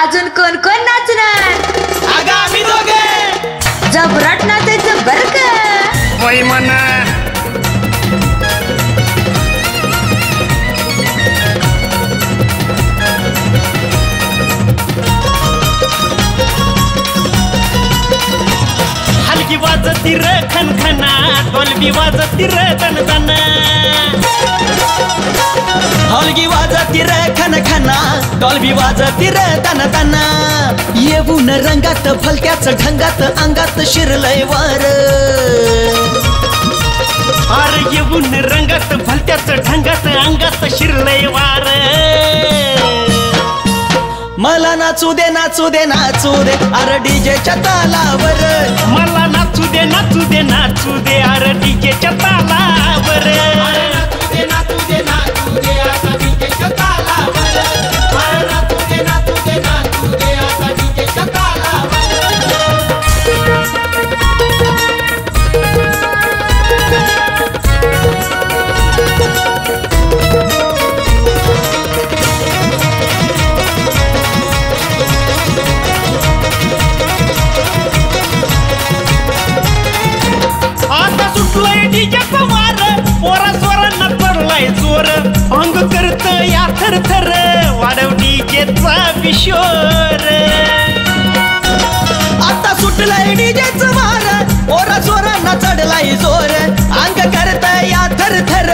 अजून कोण कोण नाचणार? अगं आम्ही दोघे जबराट नाचायचं बरं का? होय म्हणा. हलकी वाजती र खनखना, ढोलबी वाजती र दणदणा. हलगी वाजती र खनखना, ढोलबी वाजती र दणदणा. येऊन रंगात फलक्याचं ढंगात अंगात शिरलय वार. अरे येऊन रंगात भलत्याचं ढंगात अंगात शिरलय वार. मला नाचू दे नाचू दे नाचू दे अरे डीजेच्या तालावर. मला नाचू दे नाचू दे नाचू दे अरे डीजेच्या तालावर. नाचू दे नाचू दे नाचू दे आता डीजेच्या तालावर. नाचू दे नाचू दे नाचू दे आता डीजेच्या तालावर. डीजेचा वार पोरा स्वरांना पडलाय जोर. अंग करत या थर थर वाढव डीजेचा विशोर. आता सुटलाय डीजेचा वार पोरा स्वरांना चढलाय जोर. अंग करत या थर थर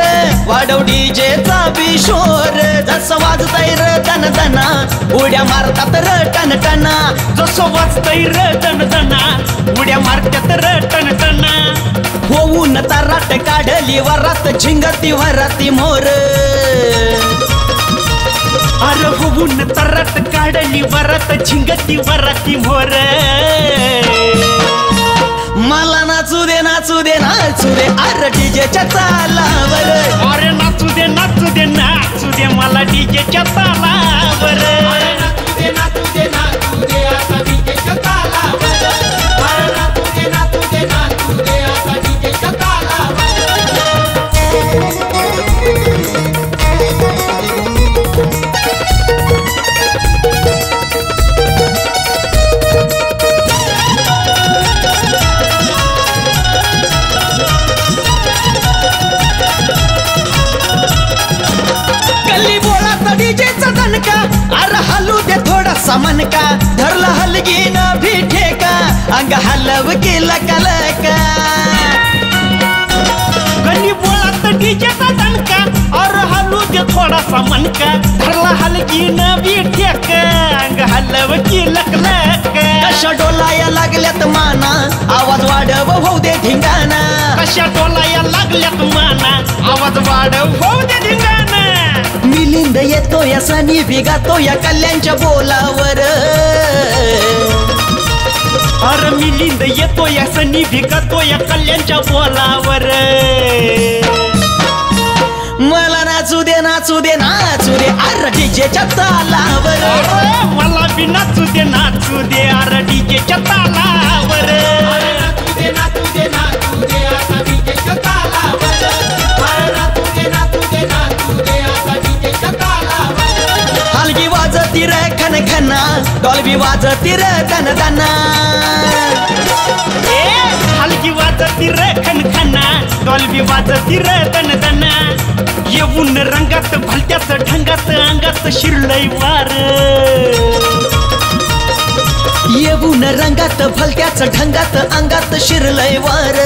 वाढव डीजेचा विशोर. जसं वाजतय र दणदणा उड्या मारतात र टनटना. जसं वाजतय र दणदणा उड्या मारतात र टनटना. होऊन तराट काढली वरात झिंगती वराती मोर. अरे होऊन तराट काढली वरात झिंगती वराती मोर. मला नाचू दे नाचू दे नाचू दे अरे डीजेच्या तालावर. अरे नाचू दे नाचू दे नाचू दे मला डीजेच्या तालावर. नाचू दे नाचू दे नाचू दे आता डीजेच्या तालावर. नाचू दे नाचू दे नाचू दे आता डीजेच्या तालावर. गल्ली बोळात डीजेचा दणका अरे हलू दे थोडासा मनका. धरला हलगी न भी ठेका अंग हलव केला कलका. गल्ली बोळात डीजेचा दणका अरे हलू दे थोडासा मनका. धरला हलगी न भी ठेका अंग हलव केला कलका. कशा डोलाया लागल्यात माना आवाज वाढव होऊ दे धिंगाणा. कशा डोलाया लागल्यात माना आवाज वाढव होऊ दे धिंगाणा. मिलिंद येतो या सनी बिगातो या कल्याणच्या बोलावर. अरे मिलिंद येतो या सनी बिगातो या कल्याणच्या बोलावर. मला नाचू दे नाचू दे नाचू दे अरे डीजेच्या तालावर. मला बी नाचू दे नाचू दे अरे डीजेच्या तालावर. नाचू दे नाचू दे नाचू दे आता डीजेच्या तालावर. नाचू दे नाचू दे नाचू दे आता डीजेच्या तालावर. हलगी वाजती र खनखना ढोलबी वाजती र दणदणा. हलगी वाजती र खनखना ढोलबी वाजती र दणदणा. येऊन रंगात भलत्याचं ढंगात अंगात शिरलय वार. येऊन रंगात भलत्याचं ढंगात अंगात शिरलय वार.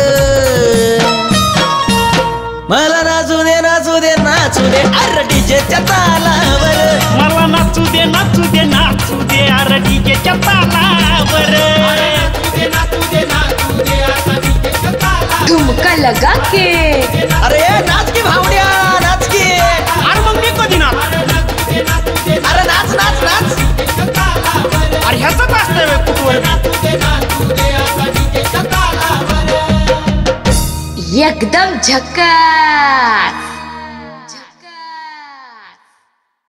मला नाचू दे नाचू दे नाचू दे अरे डीजेच्या तालावर. मला नाचू दे नाचू दे नाचू दे अरे डीजेच्या तालावर. नाचू दे नाचू दे नाचू दे आता डीजेच्या तालावर. ठुमका लगा के अरे नाच की भावड्या नाच की. अरे मग मी कधी नाच. अरे नाच नाच नाच. अरे ह्याच असतंय कुठवर. एकदम झक्कास.